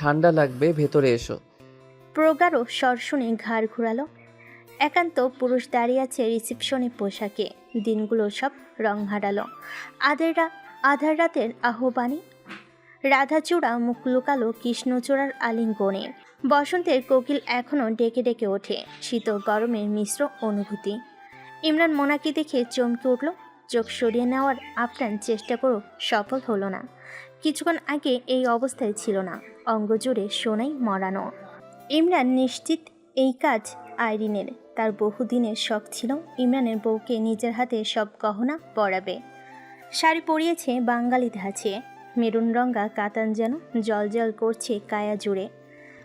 ঠান্ডা লাগবে, ভেতরে এসো। প্রগাঢ় স্বর শুনে ঘাড় ঘুরালো। একান্ত পুরুষ দাঁড়িয়ে আছে রিসেপশনে পোশাকে। দিনগুলো সব রং হারালো। আধার রাতের আহ্বানী রাধাচূড়া মুখ লুকালো কৃষ্ণচূড়ার আলিঙ্গনে। বসন্তের কোকিল এখনও ডেকে ডেকে ওঠে। শীত ও গরমের মিশ্র অনুভূতি। ইমরান মোনাকে দেখে চমকে উঠল। চোখ সরিয়ে নেওয়ার আপ্রাণ চেষ্টা করেও সফল হলো না। কিছুক্ষণ আগে এই অবস্থায় ছিল না, অঙ্গ জুড়ে সোনাই মরানো। ইমরান নিশ্চিত এই কাজ আইরিনের। তার বহুদিনের শখ ছিল ইমরানের বউকে নিজের হাতে সব গহনা পরাবে। শাড়ি পরিয়েছে বাঙালি ধাঁচে, মেরুন রঙা কাতান যেন জল করছে কায়া জুড়ে।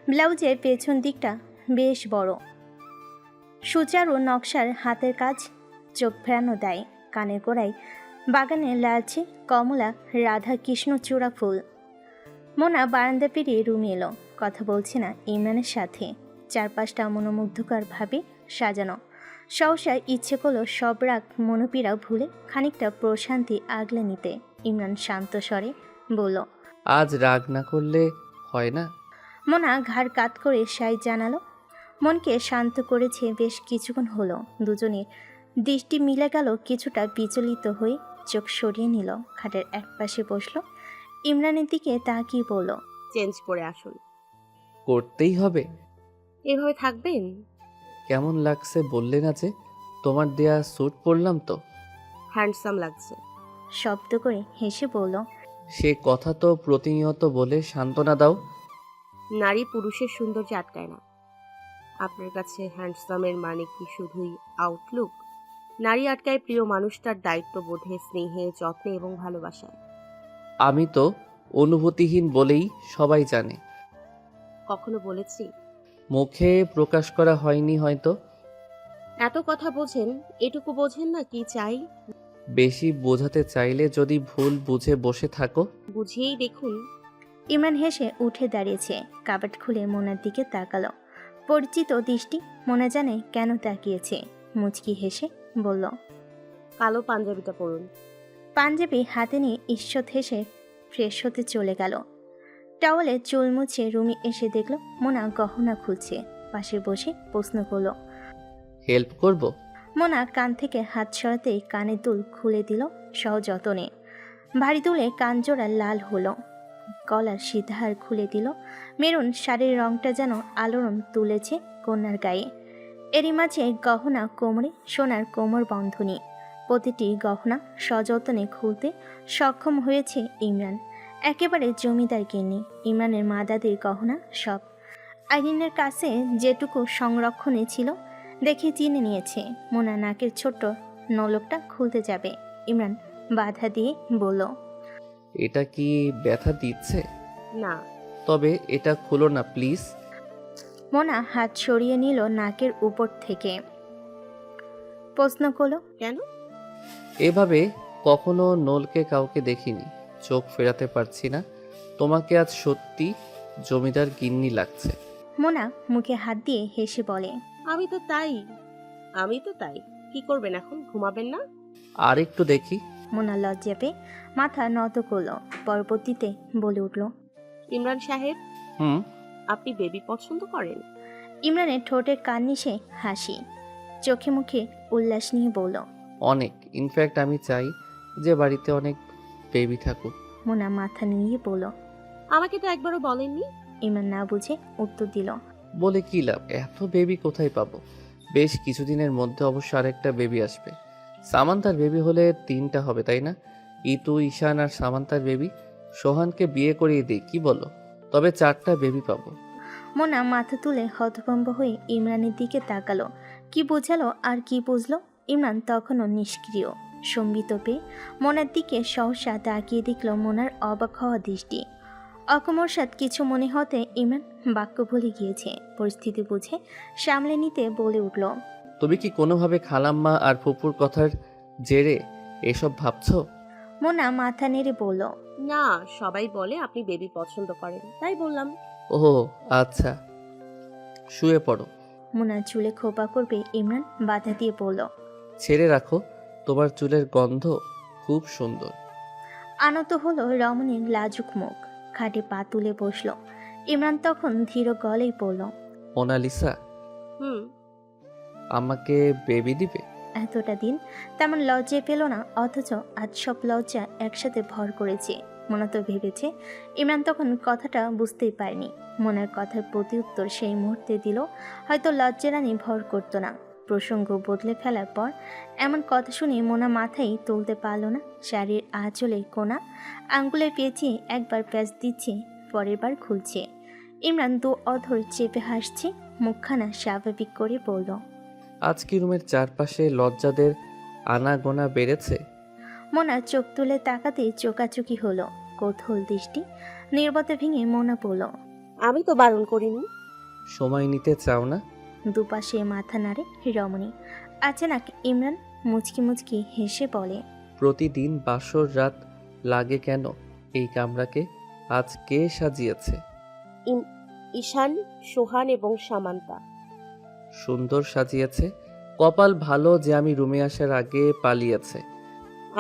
ব্লাউজের পেছন দিকটা বেশ বড়, সুচারু নকশার হাতের কাজ চোখ ফেরানো দেয়। কানের গোড়ায় বাগানে লালচে কমলা রাধা কৃষ্ণচূড়া ফুল। মোনা বারান্দা পেরিয়ে রুমে এলো। কথা বলছে না ইমরানের সাথে। চারপাশটা মনোমুগ্ধকরভাবে সাজানো। সহসা ইচ্ছে করলো সব রাগ মনোপীড়া ভুলে খানিকটা প্রশান্তি আগলে নিতে। ইমরান শান্ত স্বরে বলল, আজ রাগ না করলে হয় না? মোনা ঘাড় কাত করে সাই জানালো। মনকে শান্ত করেছে বেশ কিছুক্ষণ হলো। দুজনের দৃষ্টি মিলে গেল। কিছুটা বিচলিত হয়ে চোখ সরিয়ে নিল। খাটের একপাশে বসলো। ইমরানের দিকে তাকিয়ে বলল, চেঞ্জ করে আসুন। করতেই হবে? এভাবে থাকবেন? কেমন লাগছে বললে না যে? তোমার দেয়া স্যুট পরলাম তো। হ্যান্ডসাম লাগছে। শব্দ করে হেসে বলল, সে কথা তো প্রতিনিয়ত বলে সান্ত্বনা দাও। নারী পুরুষের সৌন্দর্য আটকায় না। আপনার কাছে হ্যান্ডসামের মানে কি শুধুই আউটলুক? নারী আটকায় প্রিয় মানুষটার দায়িত্ববোধে, স্নেহে, যত্নে এবং ভালোবাসায়। আমি তো অনুভূতিহীন বলেই সবাই জানে। কখনো বলেছি? মুখে প্রকাশ করা হয়নি হয়তো। এত কথা বোঝেন, এটুকু বোঝেন না কি চাই? বেশি বোঝাতে চাইলে যদি ভুল বুঝে বসে থাকো। বুঝিয়েই দেখুন। ইমরান হেসে উঠে দাঁড়িয়েছে। কাবাট খুলে মোনার দিকে তাকালো। পরিচিত দৃষ্টি। মোনা জানে কেন তাকিয়েছে। মুচকি হেসে বলল, কালো পাঞ্জাবিটা পরুন। পাঞ্জাবি হাতে নিয়ে ঈষৎ হেসে ফ্রেশ হতে চলে গেল। টাওয়ালে চুল মুছে রুমে এসে দেখল মোনা গহনা খুলছে। পাশে বসে প্রশ্ন করল, হেল্প করব? মোনা কান থেকে হাত সরাতেই কানের দুল খুলে দিল সযতনে। ভারী দুলে কান জোড়া লাল হলো। গলার সিধার খুলে দিল। মেরুন শাড়ির রংটা যেন আলোড়ন তুলেছে কন্যার গায়ে। এরই মাঝে গহনা কোমরে, সোনার কোমর বন্ধনী। প্রতিটি গহনা সযতনে খুলতে সক্ষম হয়েছে ইমরান। একেবারে জমিদার গিন্নি। ইমরানের মা দাদির গহনা সব আইরিনের কাছে যেটুকু সংরক্ষণে ছিল দেখে চিনে নিয়েছে। মোনা নাকের ছোট্ট নলকটা খুলতে যাবে। ইমরান বাধা দিয়ে বলল, এটা কি ব্যথা দিচ্ছে? না। তবে এটা খুলো না প্লিজ। মোনা হাত সরিয়ে নিল নাকের উপর থেকে। প্রশ্ন করলো, কেন? এভাবে কখনো নলকে কাউকে দেখিনি। চোখ ফেরাতে পারছি না। তোমাকে আজ সত্যি জমিদার গিন্নি লাগছে। মোনা মুখে হাত দিয়ে হেসে বলে, আমি তো তাই। কি করবেন এখন? ঘুমাবেন না? আর একটু দেখি। মোনা লজ্জা পেয়ে মাথা নত করল। পরবর্তীতে বলে উঠল, ইমরান সাহেব, হুম। আপনি বেবি পছন্দ করেন? ইমরানের ঠোঁটের কার্নিশে হাসি, চোখে মুখে উল্লাস নিয়ে বলল, অনেক। ইনফ্যাক্ট আমি চাই যে বাড়িতে অনেক বেবি থাকুক। মোনা মাথা নিয়ে বলল। আমাকে তো একবারও বলেননি। ইমরান না বুঝে উত্তর দিল, বলে কি লাভ? এত বেবি কোথায় পাবো? বেশ কিছুদিনের মধ্যে অবশ্য আরেকটা বেবি আসবে। সামান্তার বেবি হলে 3টা হবে, তাই না? ইতু, ঈশান আর সামান্তার বেবি। সোহানকে বিয়ে করিয়ে দিই, কি বলো? তবে 4টা বেবি পাবো। মোনা মাথা তুলে হতভম্ব হয়ে ইমরানের দিকে তাকালো। কি বোঝালো আর কি বুঝলো? ইমরান তখনও নিষ্ক্রিয়। সম্বিত পেয়ে মোনার দিকে সহসা তাকিয়ে দেখল মোনার অবাক হওয়া দৃষ্টি। অকমরসাৎ কিছু মনে হতে ইমরান বাক্য ভুলে গিয়েছে। পরিস্থিতি বুঝে সামলে নিতে বলে উঠল, তুমি কি কোনোভাবে খালাম্মা আর ফুপুর কথার জেরে এসব ভাবছো? মোনা মাথা নেড়ে বলল, না, সবাই বলে আপনি বেবি পছন্দ করেন, তাই বললাম। ও আচ্ছা, শুয়ে পড়ো। মোনার চুলে খোপা করবে ইমরান বাধা দিয়ে বলল। ছেড়ে রাখো, তোমার চুলের গন্ধ খুব সুন্দর। আনত হলো রমণীর লাজুক মুখ। খাটে পা তুলে বসল। ইমরান তখন ধীর গলেই বলল, মোনালিসা, হুম। আমাকে বেবি দিবে? এতটা দিন তেমন লজ্জায় পেল না, অথচ আজ সব লজ্জা একসাথে ভর করেছে। মোনা তো ভেবেছে ইমরান তখন কথাটা বুঝতেই পারেনি। মোনার কথার প্রতি উত্তর সেই মুহূর্তে দিল, হয়তো লজ্জা রানী ভর করতো না। প্রসঙ্গ বদলে ফেলার পর এমন কথা শুনে মোনা মাথায় তুলতে পারল না। শাড়ির আঁচলে কোনা আঙ্গুলে পেঁচিয়ে একবার প্যাঁচ দিচ্ছে, পরের বার খুলছে। ইমরান দু অধর চেপে হাসছে, মুখখানা স্বাভাবিক করে বলল, আজ কি রুমের চারপাশে লজ্জাদের আনাগোনা বেড়েছে? মোনা চোখ তুলে তাকাতেই চোকাচুকি হলো, কৌতূহল দৃষ্টি। নীরবতা ভেঙে মোনা বলল, আমি তো বারণ করিনি। সময় নিতে চাও না? দুপাশে মাথা নাড়ে রমণী। আচানক ইমরান মুচকি মুচকি হেসে বলে, প্রতিদিন বাসর রাত লাগে কেন এই কামরাকে? আজ কে সাজিয়েছে? ঈশান, সোহান এবং সামান্তা। সুন্দর সাজিয়েছে। কপাল ভালো যে আমি রুমে আসার আগে পালিয়েছে।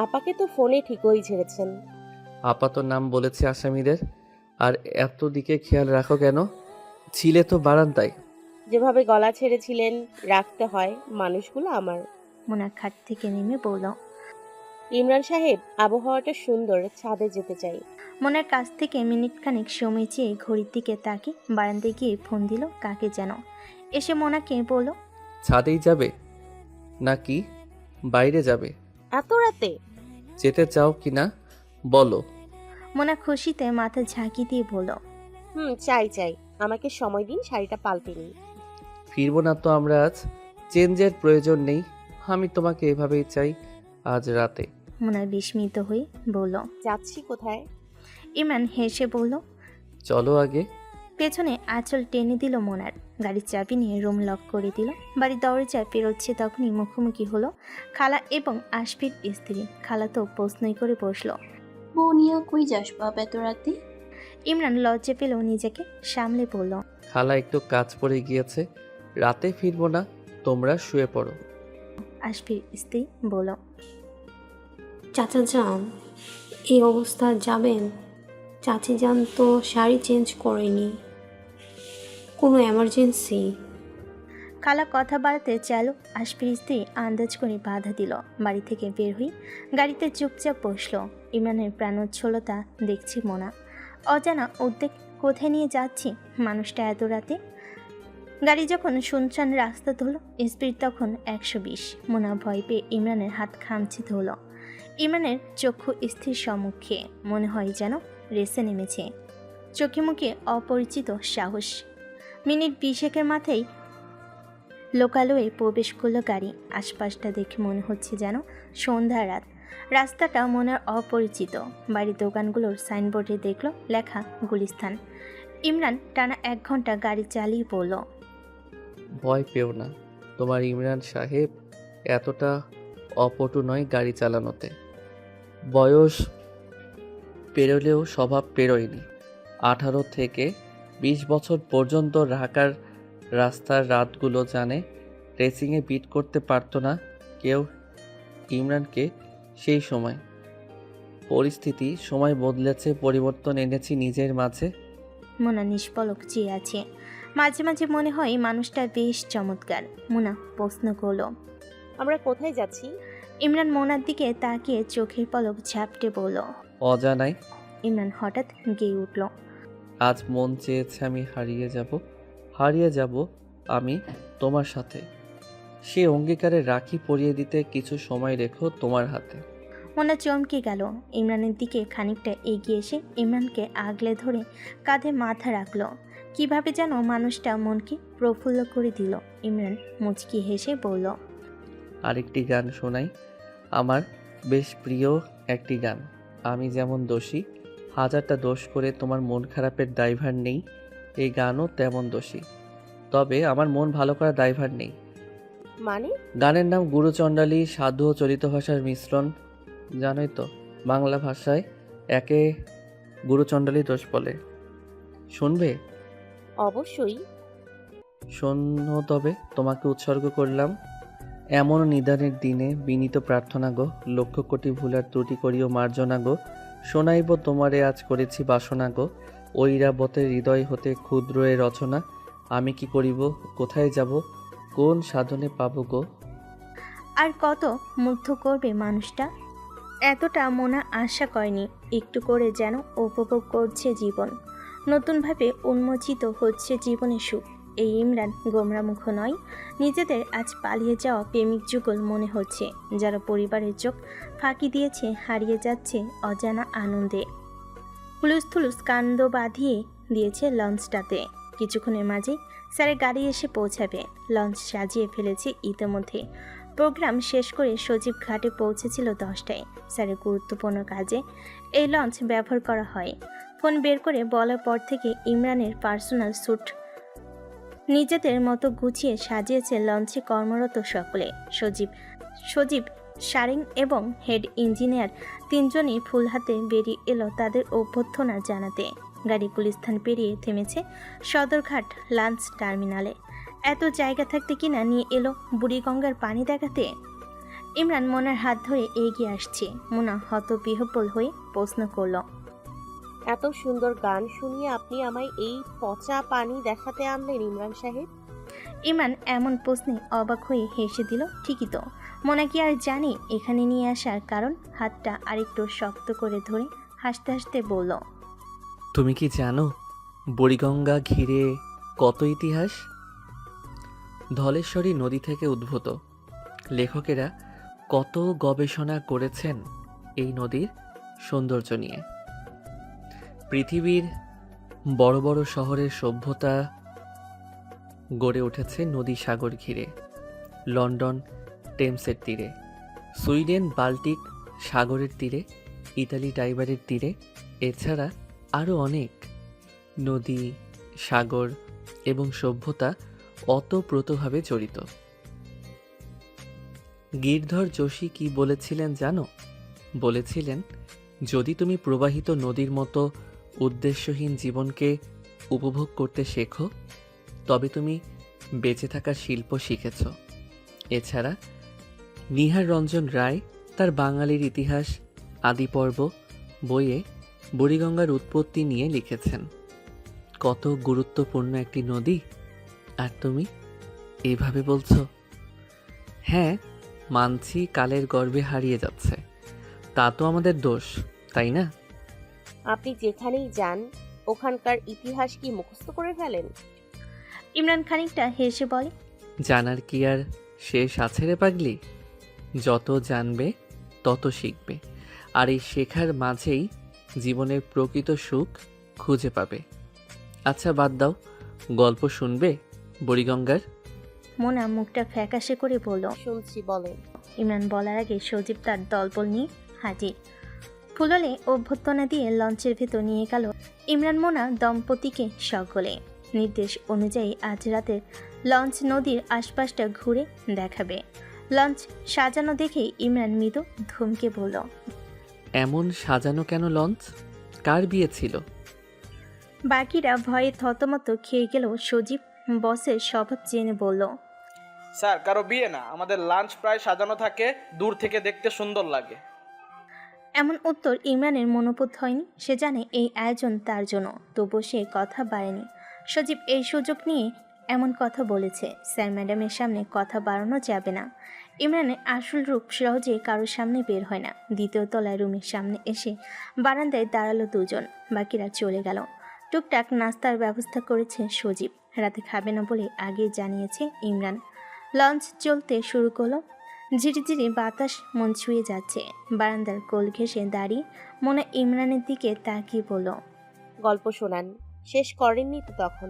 আপাকে তো ফোনে ঠিকই ঝেড়েছেন। আপাত নাম বলেছে আসামিদের। আর এত দিকে খেয়াল রাখো কেন? ছিলে তো বারান্দায়। যেভাবে গলা ছেড়েছিলেন রাখতে হয়, মানুষগুলো আমার। মোনা খাট থেকে নেমে বলল, ইমরান সাহেব, আবহাওয়াটা সুন্দর, ছাদে যেতে চাই। মোনার কাছ থেকে মিনিট খানেক সময় চেয়ে ঘড়ির দিকে তাকে বারান্দায় গিয়ে ফোন দিল কাকে যেন। এসে মোনাকে বলল, ছাদেই যাবে নাকি বাইরে যাবে? এত রাতে? যেতে চাও কি না বলো। মোনা খুশিতে মাথা ঝাঁকি দিয়ে বলল, চাই। আমাকে সময় দিন, শাড়িটা পাল্টে নিই। ফিরবো না তো আমরা আজ। চেঞ্জের প্রয়োজন নেই। আমি তোমাকে এভাবেই চাই আজ রাতে। মোনা বিস্মিত হয়ে বলল, যাচ্ছি কোথায়? ইমরান হেসে বলল, চলো আগে। পেছনে আঁচল টেনে দিল মোনার। গাড়ির চাবি নিয়ে রুম লক করে দিল। বাড়ির দরজায় পেরোচ্ছে তখনই মুখোমুখি হলো খালা এবং আশফির স্ত্রী। খালা তো প্রশ্নই করে বসলো, বউ নিয়ে কই যাস বাপ এত রাতে? ইমরান লজ্জা পেল, নিজেকে সামলে বলল, খালা একটু কাজ পড়ে গিয়েছে, রাতে ফিরবো না, তোমরা শুয়ে পড়ো। আশফির স্ত্রী বলল, চাচা যান, এই অবস্থা যাবেন? চাচি যান তো শাড়ি চেঞ্জ করেনি, কোনো এমার্জেন্সি? খালা কথা বাড়াতে চাইল। আশফির স্ত্রী আন্দাজ করে বাধা দিল। বাড়ি থেকে বের হই গাড়িতে চুপচাপ বসলো। ইমরানের প্রাণোচ্ছলতা দেখছি মোনা। অজানা উদ্বেগ, কোথায় নিয়ে যাচ্ছি মানুষটা এত রাতে। গাড়ি যখন শুনশান রাস্তা ধরল, স্পিড তখন 120। মোনা ভয় পেয়ে ইমরানের হাত খামচে ধরল। ইমরানের চক্ষু স্থির সম্মুখে, মনে হয় যেন রেসে নেমেছে। চোখে মুখে অপরিচিত সাহস। মিনিট 20 মাথায় লোকালয়ে প্রবেশ করলো গাড়ি। আশপাশটা দেখে মনে হচ্ছে যেন সন্ধ্যা রাত। রাস্তাটা মনের অপরিচিত। বাড়ির দোকানগুলোর সাইনবোর্ডে দেখলো লেখা গুলিস্তান। ইমরান টানা 1 ঘন্টা গাড়ি চালিয়ে পড়ল। ভয় পেও না, তোমার ইমরান সাহেব এতটা অপটু নয় গাড়ি চালানোতে। বয়স পেরোলেও স্বভাব পেরোয়নি। 18 থেকে 20 বছর পর্যন্ত ঢাকার রাস্তার রাতগুলো জানে। রেসিংয়ে বিট করতে পারতো না কেউ ইমরানকে সেই সময়। পরিস্থিতি সময় বদলেছে, পরিবর্তন এনেছি নিজের মাঝে। মোনা নিষ্পলক চেয়ে আছে। মাঝে মাঝে মনে হয় মানুষটা বেশ চমৎকার। মোনা প্রশ্ন করল, আমরা কোথায় যাচ্ছি? ইমরান মোনার দিকে তাকিয়ে চোখের পলক ঝাপটে বলল। অজানায়। ইমরান হঠাৎ গেয়ে উঠল, আজ মন চেয়েছে আমি হারিয়ে যাব আমি তোমার সাথে। সে অঙ্গীকারে রাখি পরিয়ে দিতে কিছু সময় রেখো তোমার হাতে। মোনা চমকে গেল। ইমরানের দিকে খানিকটা এগিয়ে এসে ইমরানকে আগলে ধরে কাঁধে মাথা রাখল। কিভাবে যেন মানুষটা মনকে প্রফুল্ল করে দিল। ইমরান মুচকি হেসে বলল, আরেকটি গান শোনাই, আমার বেশ প্রিয় একটি গান। আমি যেমন দোষী, 1000টা দোষ করে তোমার মন খারাপের দায়ভার নেই, এই গানও তেমন দোষী, তবে আমার মন ভালো করার দায়ভার নেই। মানে? গানের নাম গুরুচণ্ডালী, সাধু ও চলিত ভাষার মিশ্রণ। জানোই তো বাংলা ভাষায় একে গুরুচণ্ডালী দোষ বলে। শুনবে? অবশ্যই। শোনো তবে, তোমাকে উৎসর্গ করলাম। এমন নিদানের দিনে বিনীত প্রার্থনা গো, লক্ষ কোটি ভুল আর ত্রুটি করিও মার্জনা গো, শোনাইব তোমারে আজ করেছি বাসনা গো, ঐরাবতের হৃদয় হতে ক্ষুদ্র এ রচনা। আমি কি করিব, কোথায় যাব, কোন সাধনে পাব গো? আর কত মুগ্ধ করবে মানুষটা। এতটা মোনা আশা করেনি। একটু করে যেন উপভোগ করছে জীবন। নতুনভাবে উন্মোচিত হচ্ছে জীবনের সুখ। এই ইমরান গোমরামুখ নয়। নিজেদের আজ পালিয়ে যাওয়া প্রেমিক যুগল মনে হচ্ছে, যারা পরিবারের চোখ ফাঁকি দিয়েছে, হারিয়ে যাচ্ছে অজানা আনন্দে। হুলুস থুলুস কাণ্ড বাঁধিয়ে দিয়েছে লঞ্চটাতে। কিছুক্ষণের মাঝেই স্যারের গাড়ি এসে পৌঁছাবে। লঞ্চ সাজিয়ে ফেলেছে ইতিমধ্যে। প্রোগ্রাম শেষ করে সজীব ঘাটে পৌঁছেছিল 10টায়। স্যারের গুরুত্বপূর্ণ কাজে এই লঞ্চ ব্যবহার করা হয়। ফোন বের করে বলার পর থেকে ইমরানের পার্সোনাল স্যুট নিজেদের মতো গুছিয়ে সাজিয়েছে লঞ্চে কর্মরত সকলে। সজীব শারিং এবং হেড ইঞ্জিনিয়ার তিনজনই ফুল হাতে বেরিয়ে এলো তাদের অভ্যর্থনা জানাতে। গাড়ি গুলিস্তান পেরিয়ে থেমেছে সদরঘাট লাঞ্চ টার্মিনালে। এত জায়গা থাকতে কিনা নিয়ে এলো বুড়িগঙ্গার পানি দেখাতে। ইমরান মোনার হাত ধরে এগিয়ে আসছে। মোনা হতবিহ্বল হয়ে প্রশ্ন করল, এত সুন্দর গান শুনিয়ে আপনি আমায় এই পচা পানি দেখাতে আনলেন ইমরান সাহেব? ইমরান এমন প্রশ্নে অবাক হয়ে হেসে দিল। ঠিকই তো, মোনা কি আর জানে এখানে নিয়ে আসার কারণ? হাতটা আরেকটু শক্ত করে ধরে হাসতে হাসতে বলল, তুমি কি জানো বুড়িগঙ্গা ঘিরে কত ইতিহাস? ধলেশ্বরী নদী থেকে উদ্ভূত। লেখকেরা কত গবেষণা করেছেন এই নদীর সৌন্দর্য নিয়ে। পৃথিবীর বড় বড় শহরের সভ্যতা গড়ে উঠেছে নদী সাগর ঘিরে। লন্ডন টেমসের তীরে, সুইডেন বাল্টিক সাগরের তীরে, ইতালি টাইবারের তীরে, এছাড়া আরও অনেক নদী, সাগর এবং সভ্যতা অতপ্রতভাবে জড়িত। গিরধর যোশী কি বলেছিলেন জানো? বলেছিলেন, যদি তুমি প্রবাহিত নদীর মতো উদ্দেশ্যহীন জীবনকে উপভোগ করতে শেখো, তবে তুমি বেঁচে থাকার শিল্প শিখেছ। এছাড়া নিহার রঞ্জন রায় তার বাঙালির ইতিহাস আদিপর্ব বইয়ে বুড়িগঙ্গার উৎপত্তি নিয়ে লিখেছেন। কত গুরুত্বপূর্ণ একটি নদী, আর তুমি এইভাবে বলছো? হ্যাঁ, মানছি কালের গর্ভে হারিয়ে যাচ্ছে, তা তো আমাদের দোষ, তাই না? আপনি যেখানেই যান ওখানকার ইতিহাস কি মুখস্থ করে ফেলেন? ইমরান খানিকটা হেসে বলে, জানার কি আর শেষ আছে রে পাগলি? যত জানবে তত শিখবে, আর এই শেখার মাঝেই জীবনের প্রকৃত সুখ খুঁজে পাবে। আচ্ছা বাদ দাও, গল্প শুনবে বুড়িগঙ্গার? মোনা মুখটা ফ্যাকাশে করে বলল। শুনছি, বলেন। ইমরান বলার আগে সজীব তার দলবল নিয়ে হাজির। ফুললে অভ্যর্থনা দিয়ে লঞ্চের ভেতর নিয়ে গেল ইমরান মোনা দম্পতিকে সকলে। নির্দেশ অনুযায়ী আজ রাতে লঞ্চ নদীর আশপাশটা ঘুরে দেখাবে। লঞ্চ সাজানো দেখে ইমরান মৃদু ধমকে বলল, এমন সাজানো কেন লঞ্চ? কার বিয়ে ছিল? বাকিরা ভয়ে থতমত খেয়ে গেল। সজীব বসের স্বভাব জেনে বলল, স্যার, কারো বিয়ে না, আমাদের লাঞ্চ প্রায় সাজানো থাকে, দূর থেকে দেখতে সুন্দর লাগে। এমন উত্তর ইমরানের মনোপুত হয়নি। সে জানে এই আয়োজন তার জন্য, তবু সে কথা বাড়েনি। সজীব এই সুযোগ নিয়ে এমন কথা বলেছে, স্যার ম্যাডামের সামনে কথা বাড়ানো যাবে না। ইমরানের আসল রূপ সহজে কারোর সামনে বের হয় না। দ্বিতীয় তলায় রুমের সামনে এসে বারান্দায় দাঁড়ালো দুজন। বাকিরা চলে গেল। টুকটাক নাস্তার ব্যবস্থা করেছে সজীব, রাতে খাবে না বলে আগে জানিয়েছে ইমরান। লঞ্চ চলতে শুরু করলো। ঝিরিঝিরি বাতাস মন ছুঁয়ে যাচ্ছে। বারান্দার কোল ঘেঁষে দাঁড়িয়ে মনে ইমরানের দিকে তাকিয়ে বলল, গল্প শোনান। শেষ করেননি তো তখন?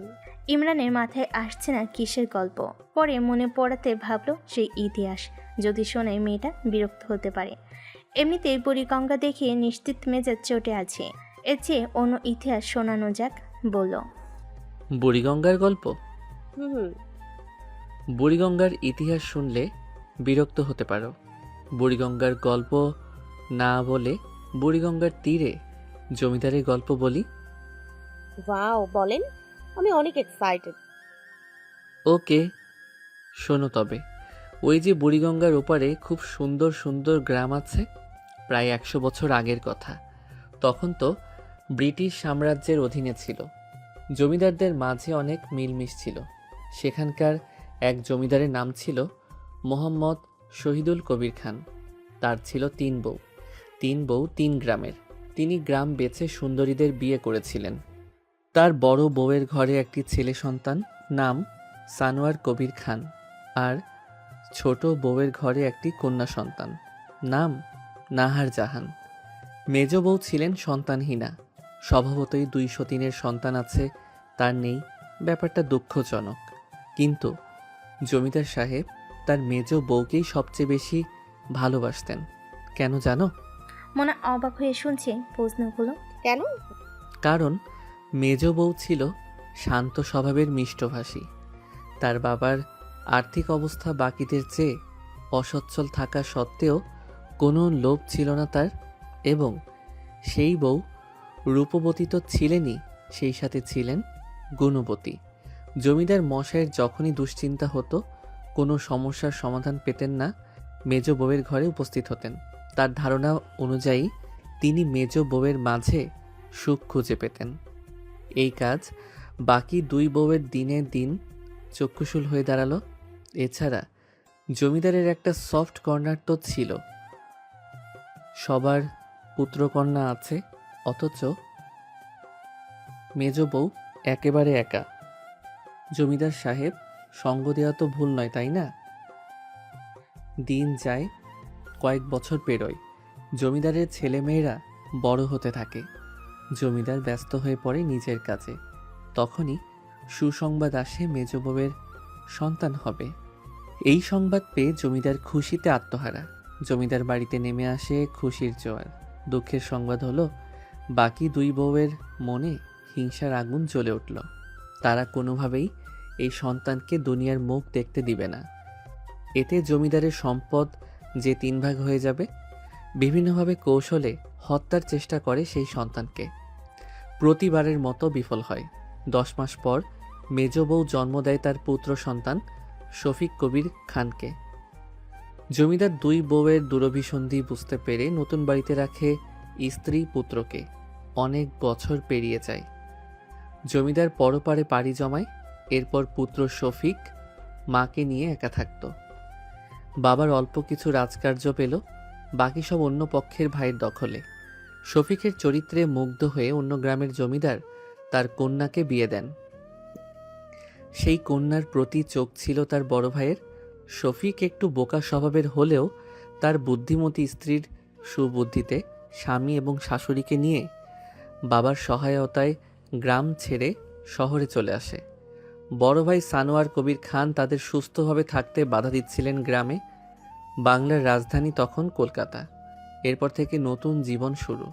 ইমরানের মাথায় আসছে না কিসের গল্প। পরে মনে পড়াতে ভাবলো সেই ইতিহাস। যদি শোনায় মেয়েটা বিরক্ত হতে পারে। এমনিতেই বুড়িগঙ্গা দেখিয়ে নিশ্চিত মেজাজ চটে আছে, এর চেয়ে অন্য ইতিহাস শোনানো যাক বলল। বুড়িগঙ্গার গল্প? হুম। বুড়িগঙ্গার ইতিহাস শুনলে বিরক্ত হতে পারো। বুড়িগঙ্গার গল্প না বলে বুড়িগঙ্গার তীরে জমিদারের গল্প বলি। ওয়াও, বলেন, আমি অনেক এক্সাইটেড। ওকে, শোনো তবে। ওই যে বুড়িগঙ্গার ওপারে খুব সুন্দর সুন্দর গ্রাম আছে, প্রায় 100 বছর আগের কথা। তখন তো ব্রিটিশ সাম্রাজ্যের অধীনে ছিল। জমিদারদের মাঝে অনেক মিলমিশ ছিল। সেখানকার এক জমিদারের নাম ছিল মোহাম্মদ শহীদুল কবির খান। তার ছিল 3 বউ। 3 বউ 3 গ্রামের। তিনি গ্রাম বেছে সুন্দরীদের বিয়ে করেছিলেন। তার বড় বউয়ের ঘরে একটি ছেলে সন্তান, নাম সানোয়ার কবির খান, আর ছোট বউয়ের ঘরে একটি কন্যা সন্তান, নাম নাহার জাহান। মেজ বউ ছিলেন সন্তানহীনা। স্বভাবতই 203-এর সন্তান আছে, তার নেই, ব্যাপারটা দুঃখজনক। কিন্তু জমিদার সাহেব তার মেজ বউকেই সবচেয়ে বেশি ভালোবাসতেন। কেন জানো? মোনা অবাক হয়ে শুনছে প্রশ্নগুলো। কেন? কারণ মেজ বউ ছিল শান্ত স্বভাবের মিষ্টভাষী। তার বাবার আর্থিক অবস্থা বাকিদের চেয়ে অসচ্ছল থাকা সত্ত্বেও কোনো লোভ ছিল না তার, এবং সেই বউ রূপবতী তো ছিলেনই, সেই সাথে ছিলেন গুণবতী। জমিদার মশাইয়ের যখনই দুশ্চিন্তা হতো, কোনো সমস্যার সমাধান পেতেন না, মেজ বউয়ের ঘরে উপস্থিত হতেন। তার ধারণা অনুযায়ী তিনি মেজ বউয়ের মাঝে সুখ খুঁজে পেতেন। এই কাজ বাকি 2 বউয়ের দিনে দিন চক্ষুশূল হয়ে দাঁড়ালো। এছাড়া জমিদারের একটা সফট কর্নার তো ছিল। সবার পুত্রকন্যা আছে, অথচ মেজ বউ একেবারে একা। জমিদার সাহেব সঙ্গ দেওয়া তো ভুল নয়, তাই না? দিন যায়, কয়েক বছর পেরোয়, জমিদারের ছেলেমেয়েরা বড় হতে থাকে। জমিদার ব্যস্ত হয়ে পড়ে নিজের কাজে। তখনই সুসংবাদ আসে মেজ বউয়ের সন্তান হবে। এই সংবাদ পেয়ে জমিদার খুশিতে আত্মহারা। জমিদার বাড়িতে নেমে আসে খুশির জোয়ার। দুঃখের সংবাদ হলো, বাকি 2 বউয়ের মনে হিংসার আগুন জ্বলে উঠল। তারা কোনোভাবেই এই সন্তানকে দুনিয়ার মুখ দেখতে দিবে না। এতে জমিদারের সম্পদ যে 3 ভাগ হয়ে যাবে। বিভিন্নভাবে কৌশলে হত্যার চেষ্টা করে সেই সন্তানকে। প্রতিবারের মতো বিফল হয়। 10 মাস পর মেজ বউ জন্ম দেয় তার পুত্র সন্তান শফিক কবির খানকে। জমিদার 2 বউয়ের দুরভিসন্ধি বুঝতে পেরে নতুন বাড়িতে রাখে স্ত্রী পুত্রকে। অনেক বছর পেরিয়ে যায়। জমিদার পরপারে পাড়ি জমায়। এরপর পুত্র শফিক মাকে নিয়ে একা থাকত। বাবার অল্প কিছু রাজকার্য পেল, বাকি সব অন্য পক্ষের ভাইয়ের দখলে। শফিকের চরিত্রে মুগ্ধ হয়ে অন্য গ্রামের জমিদার তার কন্যাকে বিয়ে দেন। সেই কন্যার প্রতি চোখ ছিল তার বড় ভাইয়ের। শফিক একটু বোকা স্বভাবের হলেও তার বুদ্ধিমতী স্ত্রীর সুবুদ্ধিতে স্বামী এবং শাশুড়িকে নিয়ে বাবার সহায়তায় গ্রাম ছেড়ে শহরে চলে আসে। বড় ভাই সানোয়ার কবির খান তাদের সুস্থভাবে থাকতে বাধা দিচ্ছিলেন গ্রামে। বাংলার রাজধানী তখন কলকাতা। এরপর থেকে নতুন জীবন শুরু,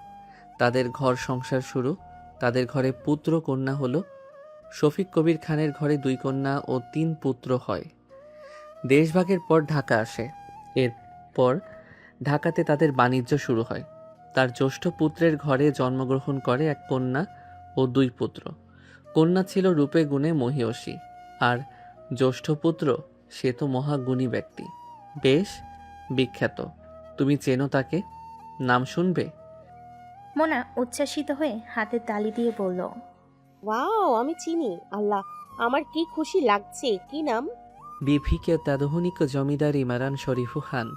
তাদের ঘর সংসার শুরু। তাদের ঘরে পুত্র কন্যা হলো। শফিক কবির খানের ঘরে 2 কন্যা ও 3 পুত্র হয়। দেশভাগের পর ঢাকা আসে। এরপর ঢাকাতে তাদের বাণিজ্য শুরু হয়। তার জ্যেষ্ঠ পুত্রের ঘরে জন্মগ্রহণ করে এক কন্যা ও 2 পুত্র। কন্যা ছিল রূপে গুণে মহীয়সী, আর জ্যেষ্ঠ পুত্র সে তো মহাগুণী ব্যক্তি, বেশ বিখ্যাত। তুমি চেনো তাকে? নাম শুনবে? মোনা উচ্ছ্বাসিত হয়ে হাতে তালি দিয়ে বলল, ওয়াও, আমি চিনি। আল্লাহ, আমার কি খুশি লাগছে। কি নাম? বিফিকে তাদহনিক জমিদার ইমারান শরীফু খান।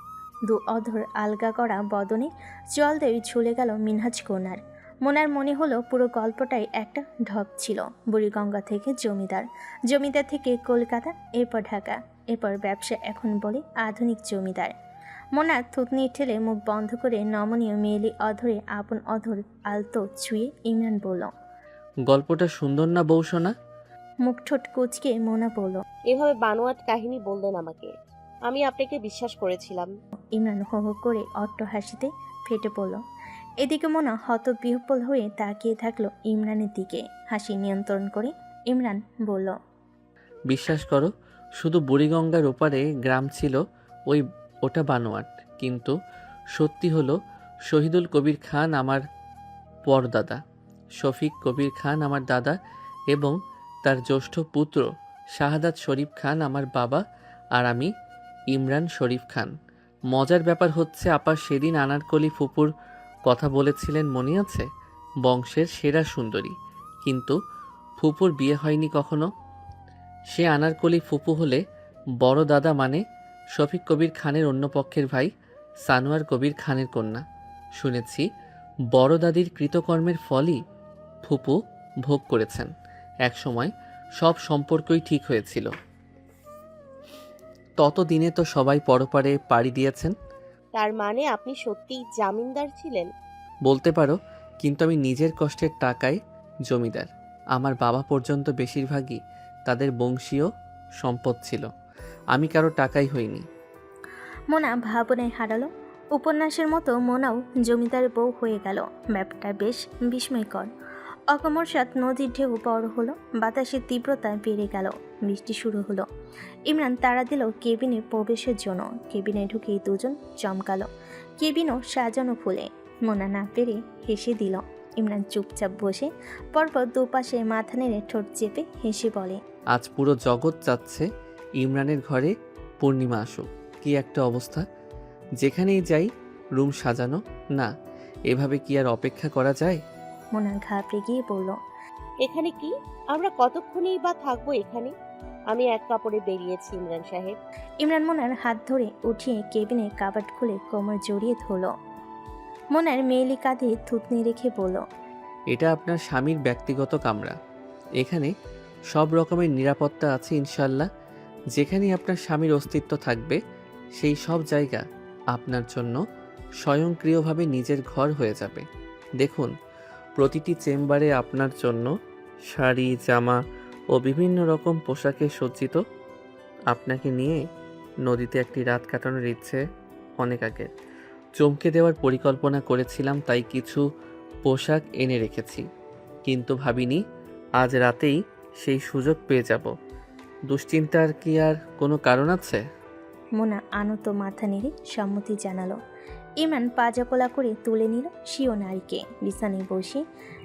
2 অধর আলগা করা বদনে জল দিয়ে ঝুলে গেল মিনহাজ কোনার। মোনার মনে হলো পুরো গল্পটাই একটা ঢপ ছিল। বুড়িগঙ্গা থেকে জমিদার, জমিদার থেকে কলকাতা, এরপর ঢাকা, এরপর ব্যবসা, এখন বলে আধুনিক জমিদার। মোনা থুতনি ঠেলে মুখ বন্ধ করে নমনীয় মেয়েলি অধরে আপন অধর আলতো ছুঁয়ে ইমরান বলল। গল্পটা সুন্দর না বউ সোনা? মুখ ঠোঁট কুচকে মোনা বলল। এভাবে বানোয়াট কাহিনী বললেন আমাকে, আমি আপনাকে বিশ্বাস করেছিলাম। ইমরান হো হো করে অট্ট হাসিতে ফেটে পড়ল। এদিকে মোনা হতবিহ্বল হয়ে তাকিয়ে থাকলো ইমরানের দিকে। হাসি নিয়ন্ত্রণ করে ইমরান বলল, বিশ্বাস করো, শুধু বুড়িগঙ্গার ওপারে গ্রাম ছিল, ওটা বানোয়াট। কিন্তু সত্যি হলো, শহীদুল কবির খান আমার পরদাদা, শফিক কবির খান আমার দাদা, এবং তার জ্যেষ্ঠ পুত্র শাহাদাত শরীফ খান আমার বাবা, আর আমি ইমরান শরীফ খান। মজার ব্যাপার হচ্ছে, আপা সেদিন আনারকলি ফুপুর কথা বলেছিলেন, মনে আছে? বংশের সেরা সুন্দরী, কিন্তু ফুপুর বিয়ে হয়নি কখনো। সে আনারকলি ফুপু হলে বড় দাদা মানে শফিক কবির খানের অন্য পক্ষের ভাই সানোয়ার কবির খানের কন্যা। শুনেছি বড় দাদির কৃতকর্মের ফলই ফুপু ভোগ করেছেন। একসময় সব সম্পর্কই ঠিক হয়েছিল। ততদিনে তো সবাই পরপারে পাড়ি দিয়েছেন। তার মানে আপনি সত্যিই জামিনদার ছিলেন? বলতে পারো, কিন্তু আমি নিজের কষ্টের টাকায় জমিদার। আমার বাবা পর্যন্ত বেশিরভাগই তাদের বংশীয় সম্পদ ছিল। আমি কারো টাকাই হইনি। মোনা ভাবনায় হারালো। উপন্যাসের মতো মোনাও জমিদার বউ হয়ে গেল। ব্যাপারটা বেশ বিস্ময়কর। অকস্মাৎ নদীর ঢেউ বড় হলো, বাতাসের তীব্রতা বেড়ে গেল, বৃষ্টি শুরু হলো। ইমরান তাড়া দিল কেবিনে প্রবেশের জন্য। কেবিনে ঢুকেই দুজন চমকালো। কেবিনও সাজানো ফুলে। মোনা না পেরে হেসে দিল। ইমরান চুপচাপ বসে পরপর দুপাশে মাথা নেড়ে ঠোঁট চেপে হেসে বলে, আজ পুরো জগৎ চাচ্ছে ইমরানের ঘরে পূর্ণিমা আসুক। কি একটা অবস্থা! যেখানেই যাই রুম সাজানো। না, এভাবে কি আর অপেক্ষা করা যায়? মোনা ঘাবড়ে গিয়ে বলল, এখানে কি? আমরা কতক্ষণই বা থাকবো এখানে? আমি এক কাপড়ে বেরিয়েছি ইমরান সাহেব। ইমরান মোনার হাত ধরে উঠিয়ে কেবিনের কাবার্ড খুলে কোমর জড়িয়ে ধরল। মোনার মেয়েলি কাঁধে থুতনি রেখে বলল, এটা আপনার স্বামীর ব্যক্তিগত কামরা। এখানে সব রকমের নিরাপত্তা আছে ইনশাল্লাহ। যেখানেই আপনার স্বামীর অস্তিত্ব থাকবে সেই সব জায়গা আপনার জন্য স্বয়ংক্রিয়ভাবে নিজের ঘর হয়ে যাবে। দেখুন, প্রতিটি চেম্বারে আপনার জন্য শাড়ি, জামা ও বিভিন্ন রকম পোশাকে সজ্জিত। আপনাকে নিয়ে নদীতে একটি রাত কাটানোর ইচ্ছে অনেক আগের। চমকে দেওয়ার পরিকল্পনা করেছিলাম, তাই কিছু পোশাক এনে রেখেছি, কিন্তু ভাবিনি আজ রাতেই সেই সুযোগ পেয়ে যাব। দুশ্চিন্তার কি আর কোনো কারণ আছে? মোনা আনত মাথা নেড়ে সম্মতি জানালো। ইমরান পাজাকোলা করে তুলে নিল সিও নারীকে। বিছানায় বসে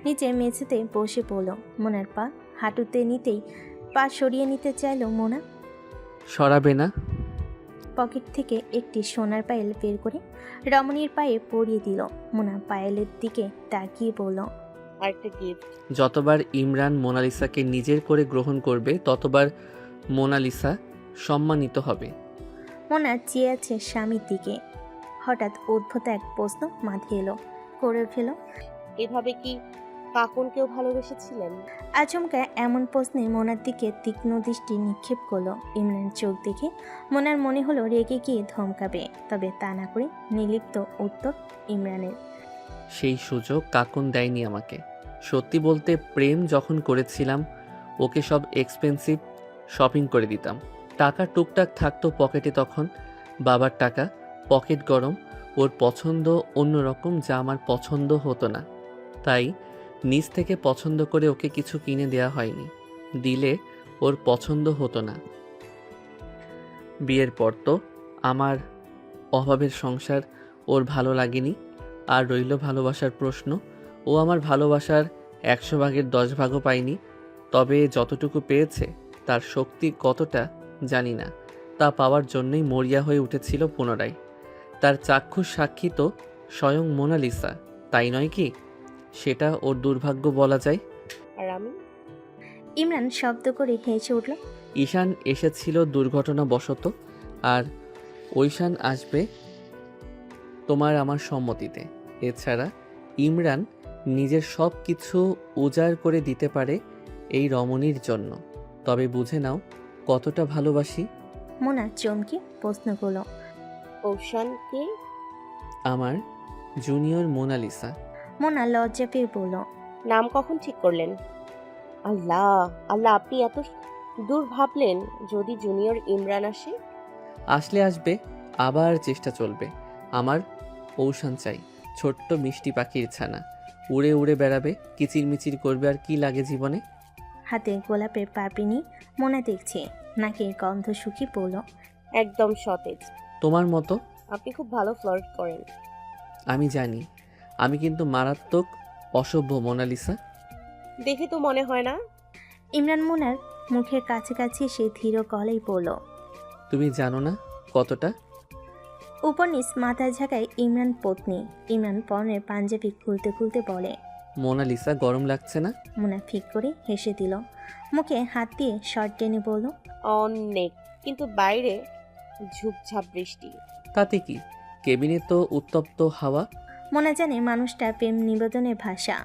নিচে মেঝেতে বসে পড়ল। মোনার পা হাঁটুতে নিতেই পা সরিয়ে নিতে চাইল মোনা। সরাবে না? পকেট থেকে একটি সোনার পায়েল বের করে রমণীর পায়ে পরিয়ে দিল। মোনা পায়েলের দিকে তাকিয়ে বলল, আরেকটা গিফট। যতবার ইমরান মোনালিসাকে নিজের করে গ্রহণ করবে ততবার মোনালিসা সম্মানিত হবে। মোনা চেয়ে আছে স্বামীর দিকে। হঠাৎ অদ্ভুত এক প্রশ্ন মাথায় এলো। করে ফেল। এভাবে কি কাকুনকেও ভালোবেসেছিলেন? আচমকা এমন প্রশ্নে মোনার দিকে তীক্ষ্ণ দৃষ্টি নিক্ষেপ করলো। ইমরানের চোখ দেখে মোনার মনে হলো রেগে গিয়ে ধমকাবে, তবে তা না করে নির্লিপ্ত উত্তর ইমরানের। সেই সুযোগ কাকুন দেয়নি আমাকে। সত্যি বলতে, প্রেম যখন করেছিলাম ওকে সব এক্সপেন্সিভ শপিং করে দিতাম। টাকা টুকটাক থাকতো পকেটে তখন। বাবার টাকা, পকেট গরম। ওর পছন্দ অন্যরকম, যা আমার পছন্দ হতো না। তাই নিজ থেকে পছন্দ করে ওকে কিছু কিনে দেওয়া হয়নি। দিলে ওর পছন্দ হতো না। বিয়ের পর তো আমার অভাবের সংসার ওর ভালো লাগেনি। আর রইল ভালোবাসার প্রশ্ন। ও আমার ভালোবাসার 100 ভাগের 10 ভাগও পায়নি। তবে যতটুকু পেয়েছে তার শক্তি কতটা জানি না। তা পাওয়ার জন্যই মরিয়া হয়ে উঠেছিল পুনরায়। তার চাক্ষুষ সাক্ষী তো স্বয়ং মোনালিসা, তাই নয় কি? সেটা ওর দুর্ভাগ্য বলা যায়। আর আমি? ইমরান শব্দ করে হেসে উঠল। ঈশান এসেছিল দুর্ঘটনাবশত, আর ঐশান আসবে তোমার আমার সম্মতিতে। এছাড়া ইমরান নিজের সব কিছু উজাড় করে দিতে পারে এই রমণীর জন্য। তবে বুঝে নাও কতটা ভালোবাসি। মোনা চমকে প্রশ্ন করল, ঔশানকে? আমার জুনিয়র মোনালিসা। মোনা লজ্জা পেয়ে বলল, নাম কখন ঠিক করলেন? আল্লাহ আল্লাহ, আপনি এত দূর ভাবলেন? যদি জুনিয়র ইমরান আসে? আসলে আসবে, আবার চেষ্টা চলবে। আমার ঔশান চাই, ছোট্ট মিষ্টি পাখির ছানা। উড়ে উড়ে বেড়াবে, কিচিরমিচির করবে, আর কি লাগে জীবনে। হাতে গোলাপের পাপড়ি নিয়ে মোনা দেখছে। নাকের গন্ধ শুকিয়ে পড়ল। একদম সতেজ। তোমার মতো। আপনি খুব ভালো ফ্লার্ট করেন। আমি জানি, আমি কিন্তু মারাত্মক অসভ্য মোনালিসা। দেখে তো মনে হয় না। ইমরান মোনার মুখের কাছাকাছি এসে ধীর গলায় বলল, তুমি জানো না কতটা। উপর নিচ মাথায় ঝাঁকায় ইমরান পত্নী। ইমরান পরনের পাঞ্জাবি খুলতে খুলতে বলে, মোনালিসা, গরম লাগছে না? মোনা ফিক করে হেসে দিল। মুখে হাত দিয়ে শর্ট টেনে বলল, অনেক, কিন্তু বাইরে ঝুপঝাপ বৃষ্টি। তাতে কি, কেবিনে তো উত্তপ্ত হাওয়া। মোনা জানে মানুষটা প্রেম নিবেদনের ভাষা।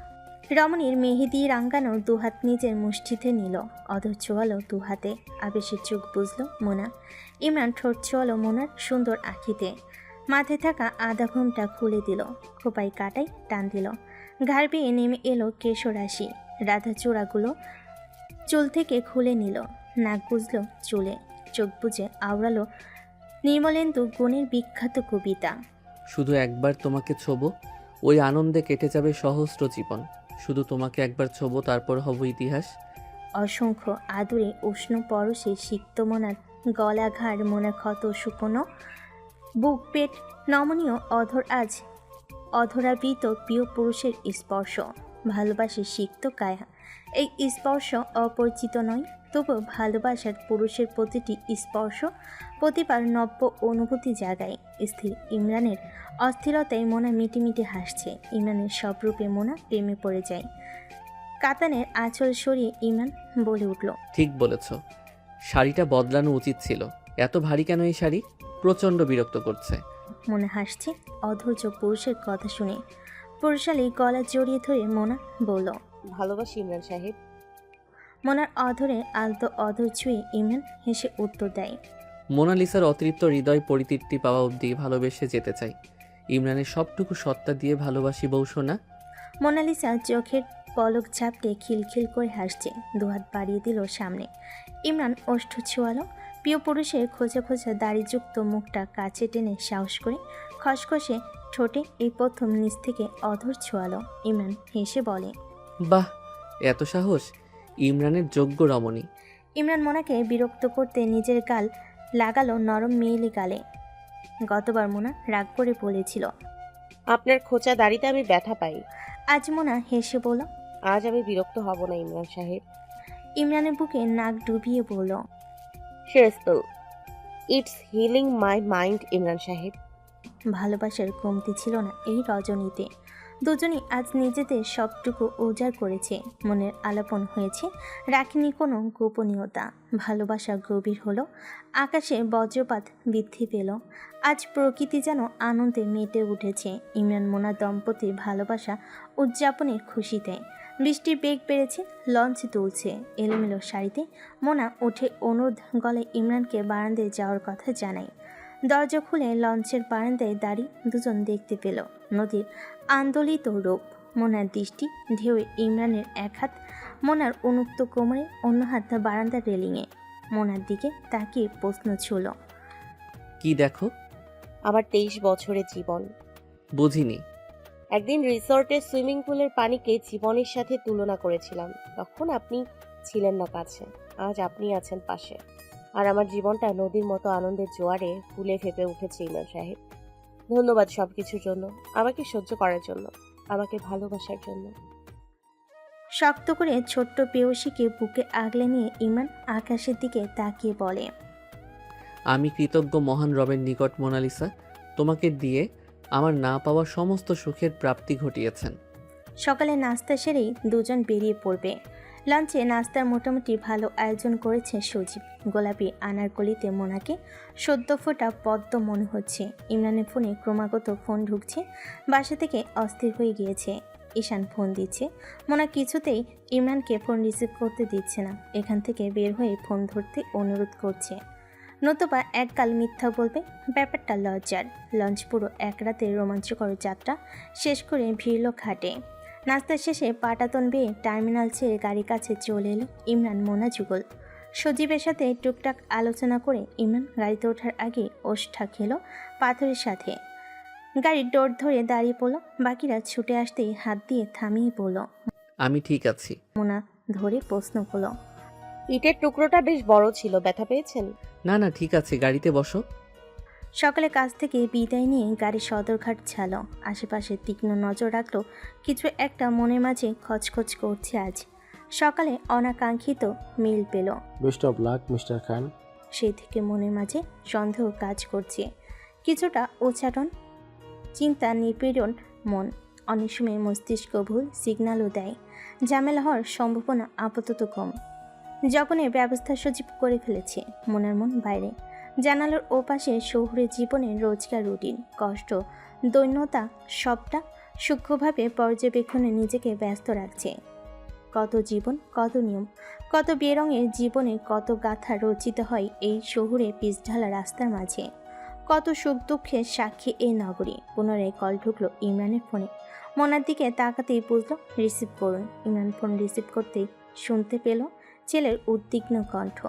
রমণীর মেহেদি রাঙ্গানো দুহাত নিজের মুষ্টিতে নিল, অধর ছোয়ালো দুহাতে। আবেশের চোখ বুঝল মোনা। ইমরান ঠোঁট ছোয়ালো মোনার সুন্দর আঁখিতে। মাথায় থাকা আধা ঘুমটা খুলে দিল, খোপায় কাটায় টান দিল। ঘাড় বেয়ে নেমে এলো কেশরাশি। রাধা চূড়াগুলো চুল থেকে খুলে নিল, নাক গুজল চুলে, চোখ বুজে আওড়ালো নির্মলেন্দু গুণের বিখ্যাত কবিতা। শুধু একবার তোমাকে ছোবো, ওই আনন্দে কেটে যাবে সহস্র জীবন। শুধু তোমাকে একবার ছোবো, তারপর হব ইতিহাস। অসংখ্য আদুরে উষ্ণ পরশে সিক্ত মোনার গলা ঘাড়, মোনার ক্ষত শুকনো বুক পেট নমনীয় অধর আজ অধরাবৃত প্রিয় পুরুষের স্পর্শ। ভালোবাসে সিক্ত কায়া। এই স্পর্শ অপরিচিত নয়, তবু ভালোবাসার পুরুষের প্রতিটি স্পর্শ প্রতিবার নব্য অনুভূতি জাগায়। স্থির ইমরানের অস্থিরতায় মোনা মিটিমিটি হাসছে। ইমরানের সব রূপে মোনা প্রেমে পড়ে যায়। কাতানের আঁচল সরিয়ে ইমরান বলে উঠল, ঠিক বলেছ, শাড়িটা বদলানো উচিত ছিল। এত ভারী কেন এই শাড়ি? প্রচণ্ড বিরক্ত করছে। মোনা হাসছে অধৈর্য পুরুষের কথা শুনে। পুরুষালী গলা জড়িয়ে ধরে মোনা বলল, ভালোবাসি ইমরান সাহেব। মোনার অধরে আলতো অধর ছুঁয়ে ইমরান হেসে উত্তর দেয়, মোনালিসার অতৃপ্ত হৃদয় পরিতৃপ্তি পাওয়া অবধি ভালোবেসে যেতে চাই। ইমরানের সবটুকু সত্তা দিয়ে ভালোবাসি বউ সোনা। মোনালিসা চোখের পলক ঝাপটে খিলখিল করে হাসছে, দুহাত বাড়িয়ে দিল সামনে। ইমরান ওষ্ঠ ছোয়ালো। প্রিয় পুরুষের খোঁজা খোঁজা দাড়িযুক্ত মুখটা কাছে টেনে সাহস করে খসখসে ঠোঁটে এই প্রথম নিচ থেকে অধর ছোয়ালো। ইমরান হেসে বলে, বাহ, এত সাহস! ইমরানের যোগ্য রমণী। ইমরান মোনাকে বিরক্ত করতে নিজের গাল লাগালো নরম মেয়েলি গালে। গতবার মোনা রাগ করে বলেছিল। আপনার খোঁচা দাড়িতে আমি ব্যথা পাই। আজ মোনা হেসে বলল, আজ আমি বিরক্ত হব না ইমরান সাহেব। ইমরানের বুকে নাক ডুবিয়ে বলল, শিরস্পল, it's healing my mind Imran সাহেব। ভালোবাসার কমতি ছিল না এই রজনীতে। দুজনই আজ নিজেদের সবটুকু উজাড় করেছে, মনের আলাপন হয়েছে, রাখিনি কোনো গোপনীয়তা। ভালোবাসা গভীর হলো, আকাশে বজ্রপাত বৃদ্ধি পেল। আজ প্রকৃতি যেন আনন্দে মেতে উঠেছে। ইমরান মোনা দম্পতির ভালোবাসা উদযাপনের খুশিতে। বৃষ্টির বেগ বেড়েছে, লঞ্চ তুলছে এলোমেলো শাড়িতে। মোনা উঠে অনুরোধ গলায় ইমরানকে বারান্দায় যাওয়ার কথা জানায়। দরজা খুলে লঞ্চের বারান্দায় দাঁড়িয়ে দুজন দেখতে পেল নদীর আন্দোলিত রূপ। মোনার দৃষ্টি ঢেউয়ে ইমরানের এক হাত মোনার উন্মুক্ত কোমরে, অন্য হাত বারান্দার রেলিংয়ে। মোনার দিকে তাকিয়ে প্রশ্ন ছুল, কি দেখো? আমার 23 বছরের জীবন। বুঝিনি। একদিন রিসর্টের সুইমিং পুলের পানিকে জীবনের সাথে তুলনা করেছিলাম, তখন আপনি ছিলেন না কাছে। আজ আপনি আছেন পাশে, আর আমার জীবনটা নদীর মতো আনন্দের জোয়ারে ফুলে ফেপে উঠেছে ইমরান সাহেব। ধন্যবাদ সবকিছুর জন্য, আমাকে সহ্য করার জন্য, আমাকে ভালোবাসার জন্য। শক্ত করে ছোট্ট পেয়সীকে বুকে আগলে নিয়ে ইমরান আকাশের দিকে তাকিয়ে বলে, আমি কৃতজ্ঞ মহান রবের নিকট মোনালিসা, তোমাকে দিয়ে আমার না পাওয়া সমস্ত সুখের প্রাপ্তি ঘটিয়েছেন। সকালে নাস্তা সেরেই দুজন বেরিয়ে পড়বে। লাঞ্চে নাস্তার মোটামুটি ভালো আয়োজন করেছে সজীব। গোলাপি আনারকলিতে মোনাকে সদ্য ফোটা পদ্ম মনে হচ্ছে। ইমরানের ফোনে ক্রমাগত ফোন ঢুকছে, বাসা থেকে অস্থির হয়ে গিয়েছে। ঈশান ফোন দিচ্ছে, মোনা কিছুতেই ইমরানকে ফোন রিসিভ করতে দিচ্ছে না। এখান থেকে বের হয়ে ফোন ধরতে অনুরোধ করছে, নতুবা এককাল মিথ্যা বলবে। ব্যাপারটা লজ্জার। লঞ্চ পুরো এক রাতের রোমাঞ্চকর যাত্রা শেষ করে ভিড়ল ঘাটে। নাস্তা শেষে পাটাতন বেয়ে টার্মিনাল ছেড়ে গাড়ির কাছে চলে এলো ইমরান, মোনা, যুগল। সজীবের সাথে টুকটাক আলোচনা করে ইমরান গাড়িতে ওঠার আগে ওষ্ঠা খেলো পাথরের সাথে। গাড়ির ডোর ধরে দাঁড়িয়ে পড়লো। বাকিরা ছুটে আসতেই হাত দিয়ে থামিয়ে পড়ল। আমি ঠিক আছি। মোনা ধরে প্রশ্ন করলো, ইটের টুকরোটা বেশ বড় ছিল, ব্যথা পেয়েছেন? না না, ঠিক আছে, গাড়িতে বসো। সকালে কাজ থেকে বিদায় নিয়ে গাড়ি সদরঘাট ছাড়ল। আশেপাশে তীক্ষ্ণ নজর রাখলো, কিছু একটা মনের মাঝে খচখচ করছে আজ। সকালে অনাকাঙ্ক্ষিত মেল পেল। বেস্ট অফ লাক মিস্টার খান। সেই থেকে মনের মাঝে সন্দেহ কাজ করছে, কিছুটা উচ্চাটন, চিন্তা নিপীড়ন মন। অনেক সময় মস্তিষ্ক ভুল সিগন্যালও দেয়। ঝামেলা হওয়ার সম্ভাবনা আপাতত কম। যখনই ব্যবস্থা সজীব করে ফেলেছে, মনের মন বাইরে। জানালার ওপাশে শহুরে জীবনের রোজকার রুটিন, কষ্ট, দৈন্যতা সবটা সূক্ষ্মভাবে পর্যবেক্ষণে নিজেকে ব্যস্ত রাখছে। কত জীবন, কত নিয়ম, কত বেরঙের জীবনে কত গাথা রচিত হয় এই শহুরে পিচঢালা রাস্তার মাঝে। কত সুখ দুঃখের সাক্ষী এই নগরী। পুনরায় কল ঢুকলো ইমরানের ফোনে। মনার দিকে তাকাতেই বুঝলো রিসিভ করুন। ইমরান ফোন রিসিভ করতেই শুনতে পেল ছেলের উদ্বিগ্ন কণ্ঠ।